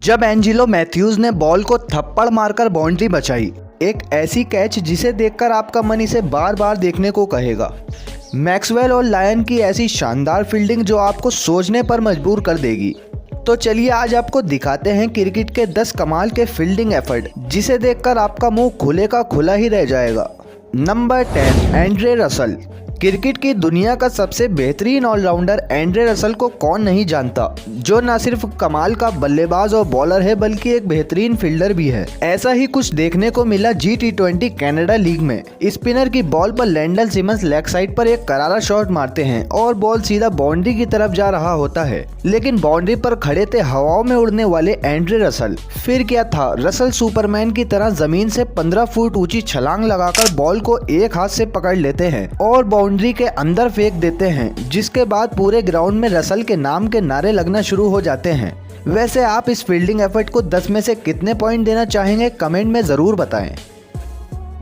जब Angelo Mathews ने ball को थप्पड़ मारकर बाउंड्री बचाई, एक ऐसी कैच जिसे देखकर आपका मन इसे बार बार देखने को कहेगा। मैक्सवेल और लायन की ऐसी शानदार फील्डिंग जो आपको सोचने पर मजबूर कर देगी। तो चलिए आज आपको दिखाते हैं क्रिकेट के 10 कमाल के फील्डिंग एफर्ट जिसे देखकर आपका मुंह खुले का खुला ही रह जाएगा। Number 10, Andre Russell. क्रिकेट की दुनिया का सबसे बेहतरीन ऑलराउंडर एंड्रे रसल को कौन नहीं जानता, जो न सिर्फ कमाल का बल्लेबाज और बॉलर है बल्कि एक बेहतरीन फील्डर भी है। ऐसा ही कुछ देखने को मिला G20 कनाडा लीग में। स्पिनर की बॉल पर लैंडल सिमंस लेग साइड पर एक करारा शॉट मारते हैं और बॉल सीधा बाउंड्री की तरफ जा रहा होता है, लेकिन बाउंड्री पर खड़े थे हवाओं में उड़ने वाले एंड्रे रसल। फिर क्या था, रसल सुपरमैन की तरह जमीन से 15 फुट ऊंची छलांग लगाकर बॉल को एक हाथ से पकड़ लेते हैं और बाउंड्री के अंदर फेंक देते हैं, जिसके बाद पूरे ग्राउंड में रसल के नाम के नारे लगना शुरू हो जाते हैं। वैसे आप इस फील्डिंग एफर्ट को 10 में से कितने पॉइंट देना चाहेंगे, कमेंट में जरूर बताएं।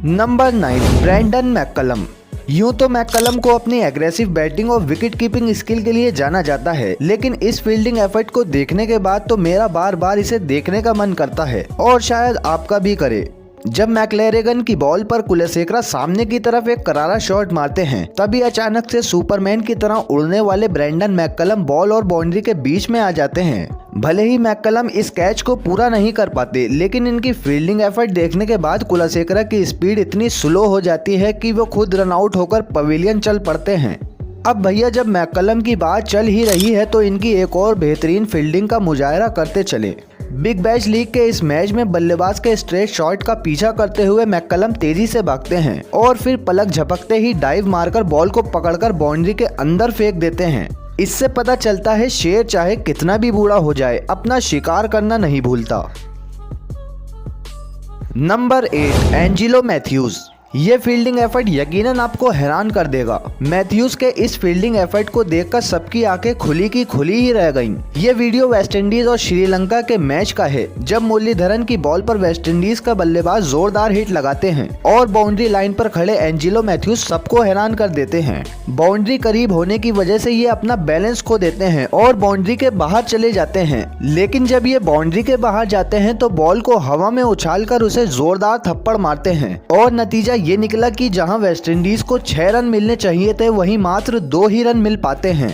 Number 9, Brendon McCullum. यूं तो मैककलम को अपनी एग्रेसिव बैटिंग और विकेट कीपिंग स्किल के लिए जाना जाता है, लेकिन इस फील्डिंग एफर्ट को देखने के बाद तो मेरा बार बार इसे देखने का मन करता है और शायद आपका भी करे। जब मैक्लेरेगन की बॉल पर कुलशेखरा सामने की तरफ एक करारा शॉट मारते हैं, तभी अचानक से सुपरमैन की तरह उड़ने वाले ब्रैंडन मैककलम बॉल और बाउंड्री के बीच में आ जाते हैं। भले ही मैककलम इस कैच को पूरा नहीं कर पाते, लेकिन इनकी फील्डिंग एफर्ट देखने के बाद कुलशेखरा की स्पीड इतनी स्लो हो जाती है कि वो खुद रन आउट होकर पवेलियन चल पड़ते हैं। अब भैया जब मैककलम की बात चल ही रही है तो इनकी एक और बेहतरीन फील्डिंग का मुजाहरा करते चले। बिग बैश लीग के इस मैच में बल्लेबाज के स्ट्रेट शॉट का पीछा करते हुए मैककलम तेजी से भागते हैं और फिर पलक झपकते ही डाइव मारकर बॉल को पकड़कर बाउंड्री के अंदर फेंक देते हैं। इससे पता चलता है शेर चाहे कितना भी बूढ़ा हो जाए, अपना शिकार करना नहीं भूलता। Number 8, Angelo Mathews. ये फील्डिंग एफर्ट यकीनन आपको हैरान कर देगा। मैथ्यूज के इस फील्डिंग एफर्ट को देखकर सबकी आंखें खुली की खुली ही रह गईं। ये वीडियो वेस्टइंडीज और श्रीलंका के मैच का है, जब मुरलीधरन की बॉल पर वेस्टइंडीज का बल्लेबाज जोरदार हिट लगाते हैं और बाउंड्री लाइन पर खड़े एंजिलो मैथ्यूज सबको हैरान कर देते हैं। बाउंड्री करीब होने की वजह से ये अपना बैलेंस खो देते हैं और बाउंड्री के बाहर चले जाते हैं, लेकिन जब ये बाउंड्री के बाहर जाते हैं तो बॉल को हवा में उछालकर उसे जोरदार थप्पड़ मारते हैं और नतीजा ये निकला कि जहां वेस्टइंडीज को 6 रन मिलने चाहिए थे, वहीं मात्र 2 ही रन मिल पाते हैं।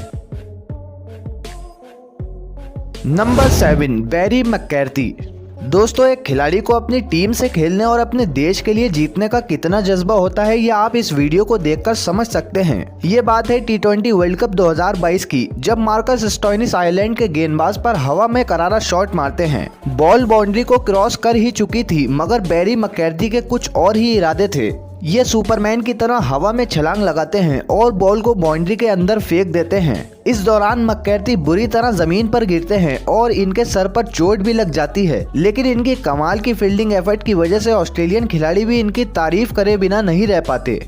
नंबर 7, बैरी मैककैर्थी। दोस्तों, एक खिलाड़ी को अपनी टीम से खेलने और अपने देश के लिए जीतने का कितना जज्बा होता है, ये आप इस वीडियो को देखकर समझ सकते हैं। ये बात है T20 वर्ल्ड कप 2022 की, जब मार्कस स्टोइनिस आयरलैंड के गेंदबाज पर हवा में करारा शॉट मारते हैं। बॉल बाउंड्री को क्रॉस कर ही चुकी थी, मगर बैरी मैककैर्थी के कुछ और ही इरादे थे। ये सुपरमैन की तरह हवा में छलांग लगाते हैं और बॉल को बाउंड्री के अंदर फेंक देते हैं। इस दौरान मैककैर्थी बुरी तरह जमीन पर गिरते हैं और इनके सर पर चोट भी लग जाती है, लेकिन इनकी कमाल की फील्डिंग एफर्ट की वजह से ऑस्ट्रेलियन खिलाड़ी भी इनकी तारीफ करे बिना नहीं रह पाते।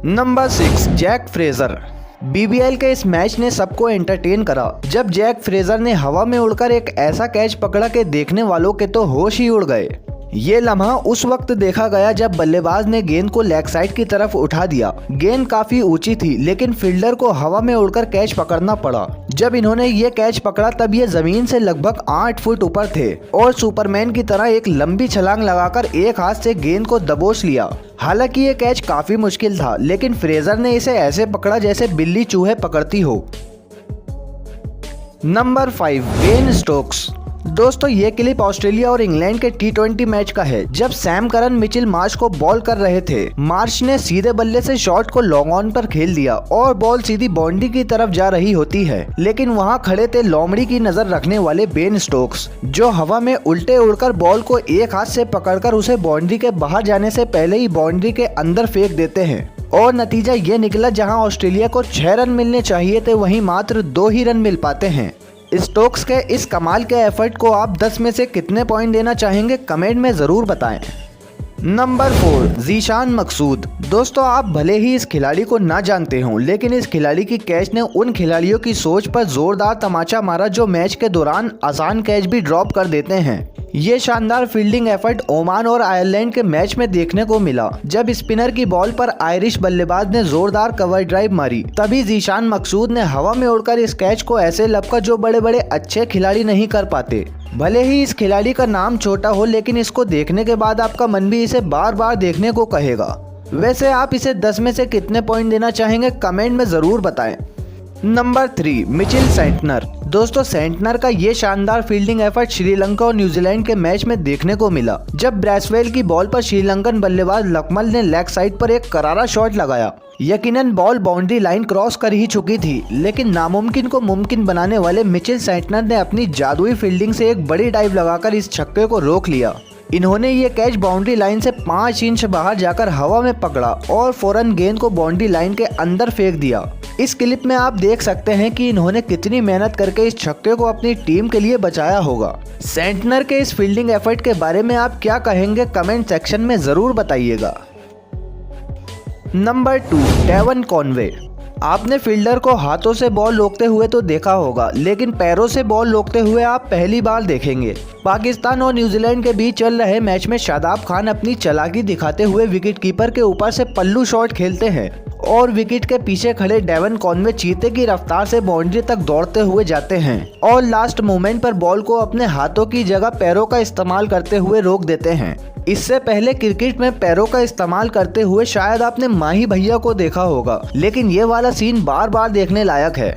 Number 6, Jake Fraser. BBL के इस मैच ने सबको एंटरटेन करा, जब जैक फ्रेजर ने हवा में उड़कर एक ऐसा कैच पकड़ा कि देखने वालों के तो होश ही उड़ गए। ये लम्हा उस वक्त देखा गया जब बल्लेबाज ने गेंद को लेग साइड की तरफ उठा दिया। गेंद काफी ऊंची थी, लेकिन फील्डर को हवा में उड़कर कैच पकड़ना पड़ा। जब इन्होंने ये कैच पकड़ा तब ये जमीन से लगभग 8 फुट ऊपर थे और सुपरमैन की तरह एक लंबी छलांग लगाकर एक हाथ से गेंद को दबोच लिया। हालांकि ये कैच काफी मुश्किल था, लेकिन फ्रेजर ने इसे ऐसे पकड़ा जैसे बिल्ली चूहे पकड़ती हो। Number 5, Ben Stokes. दोस्तों, ये क्लिप ऑस्ट्रेलिया और इंग्लैंड के T20 मैच का है, जब सैम करन मिचेल मार्श को बॉल कर रहे थे। मार्श ने सीधे बल्ले से शॉट को लॉन्ग ऑन पर खेल दिया और बॉल सीधी बाउंड्री की तरफ जा रही होती है, लेकिन वहां खड़े थे लोमड़ी की नजर रखने वाले बेन स्टोक्स, जो हवा में उल्टे उड़कर बॉल को एक हाथ से पकड़कर उसे बाउंड्री के बाहर जाने से पहले ही बाउंड्री के अंदर फेंक देते हैं और नतीजा ये निकला, जहां ऑस्ट्रेलिया को 6 रन मिलने चाहिए थे, वहीं मात्र 2 ही रन मिल पाते हैं। स्टोक्स के इस कमाल के एफर्ट को आप 10 में से कितने पॉइंट देना चाहेंगे, कमेंट में जरूर बताएं। नंबर 4, जीशान मकसूद। दोस्तों, आप भले ही इस खिलाड़ी को ना जानते हों, लेकिन इस खिलाड़ी की कैच ने उन खिलाड़ियों की सोच पर जोरदार तमाचा मारा जो मैच के दौरान आसान कैच भी ड्रॉप कर देते हैं। ये शानदार फील्डिंग एफर्ट ओमान और आयरलैंड के मैच में देखने को मिला, जब स्पिनर की बॉल पर आयरिश बल्लेबाज ने जोरदार कवर ड्राइव मारी। तभी जीशान मकसूद ने हवा में उड़कर इस कैच को ऐसे लपका जो बड़े बड़े अच्छे खिलाड़ी नहीं कर पाते। भले ही इस खिलाड़ी का नाम छोटा हो, लेकिन इसको देखने के बाद आपका मन भी इसे बार बार देखने को कहेगा। वैसे आप इसे 10 में से कितने पॉइंट देना चाहेंगे, कमेंट में ज़रूर बताएं। Number 3, Mitchell Santner. दोस्तों, सेंटनर का ये शानदार फील्डिंग एफर्ट श्रीलंका और न्यूजीलैंड के मैच में देखने को मिला, जब ब्रैसवेल की बॉल पर श्रीलंकन बल्लेबाज लकमल ने लेग साइड पर एक करारा शॉट लगाया। यकीनन बॉल बाउंड्री लाइन क्रॉस कर ही चुकी थी, लेकिन नामुमकिन को मुमकिन बनाने वाले मिचेल सेंटनर ने अपनी जादुई फील्डिंग से एक बड़ी डाइव लगाकर इस छक्के को रोक लिया। इन्होंने ये कैच बाउंड्री लाइन से 5 इंच बाहर जाकर हवा में पकड़ा और फौरन गेंद को बाउंड्री लाइन के अंदर फेंक दिया। इस क्लिप में आप देख सकते हैं कि इन्होंने कितनी मेहनत करके इस छक्के को अपनी टीम के लिए बचाया होगा। सेंटनर के इस फील्डिंग एफर्ट के बारे में आप क्या कहेंगे, कमेंट सेक्शन में ज़रूर बताइएगा। Number 2, Devon Conway. आपने फील्डर को हाथों से बॉल रोकते हुए तो देखा होगा, लेकिन पैरों से बॉल रोकते हुए आप पहली बार देखेंगे। पाकिस्तान और न्यूजीलैंड के बीच चल रहे मैच में शादाब खान अपनी चालाकी दिखाते हुए विकेट कीपर के ऊपर से पल्लू शॉट खेलते हैं और विकेट के पीछे खड़े डेवन कॉनवे चीते की रफ्तार से बाउंड्री तक दौड़ते हुए जाते हैं और लास्ट मोमेंट पर बॉल को अपने हाथों की जगह पैरों का इस्तेमाल करते हुए रोक देते हैं। इससे पहले क्रिकेट में पैरों का इस्तेमाल करते हुए शायद आपने माही भैया को देखा होगा, लेकिन ये वाला सीन बार बार देखने लायक है।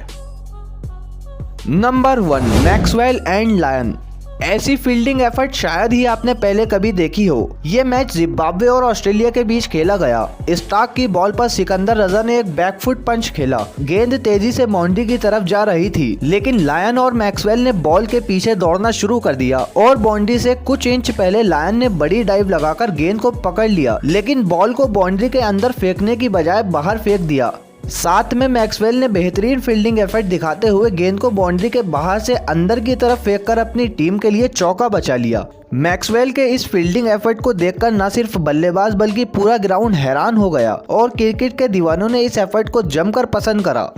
Number 1, Maxwell and Lyon. ऐसी फील्डिंग एफर्ट शायद ही आपने पहले कभी देखी हो। ये मैच जिम्बाब्वे और ऑस्ट्रेलिया के बीच खेला गया। स्टार्क की बॉल पर सिकंदर रजा ने एक बैकफुट पंच खेला। गेंद तेजी से बाउंड्री की तरफ जा रही थी, लेकिन लायन और मैक्सवेल ने बॉल के पीछे दौड़ना शुरू कर दिया और बाउंड्री से कुछ इंच पहले लायन ने बड़ी डाइव लगाकर गेंद को पकड़ लिया, लेकिन बॉल को बाउंड्री के अंदर फेंकने की बजाय बाहर फेंक दिया। साथ में मैक्सवेल ने बेहतरीन फील्डिंग एफर्ट दिखाते हुए गेंद को बाउंड्री के बाहर से अंदर की तरफ फेंककर अपनी टीम के लिए चौका बचा लिया। मैक्सवेल के इस फील्डिंग एफर्ट को देखकर न सिर्फ बल्लेबाज बल्कि पूरा ग्राउंड हैरान हो गया और क्रिकेट के दीवानों ने इस एफर्ट को जमकर पसंद करा।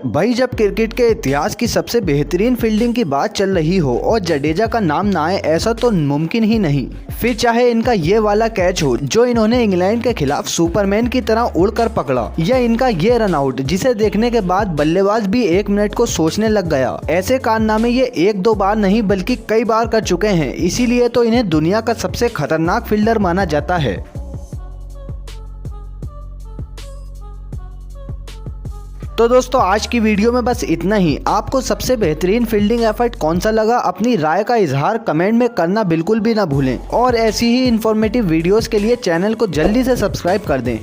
भाई, जब क्रिकेट के इतिहास की सबसे बेहतरीन फील्डिंग की बात चल रही हो और जडेजा का नाम ना आए, ऐसा तो मुमकिन ही नहीं। फिर चाहे इनका ये वाला कैच हो जो इन्होंने इंग्लैंड के खिलाफ सुपरमैन की तरह उड़कर पकड़ा, या इनका ये रनआउट जिसे देखने के बाद बल्लेबाज भी 1 मिनट को सोचने लग गया। ऐसे कारनामे ये 1-2 बार नहीं बल्कि कई बार कर चुके हैं, इसीलिए तो इन्हें दुनिया का सबसे खतरनाक फील्डर माना जाता है। तो दोस्तों, आज की वीडियो में बस इतना ही। आपको सबसे बेहतरीन फील्डिंग एफर्ट कौन सा लगा, अपनी राय का इजहार कमेंट में करना बिल्कुल भी ना भूलें और ऐसी ही इंफॉर्मेटिव वीडियोस के लिए चैनल को जल्दी से सब्सक्राइब कर दें।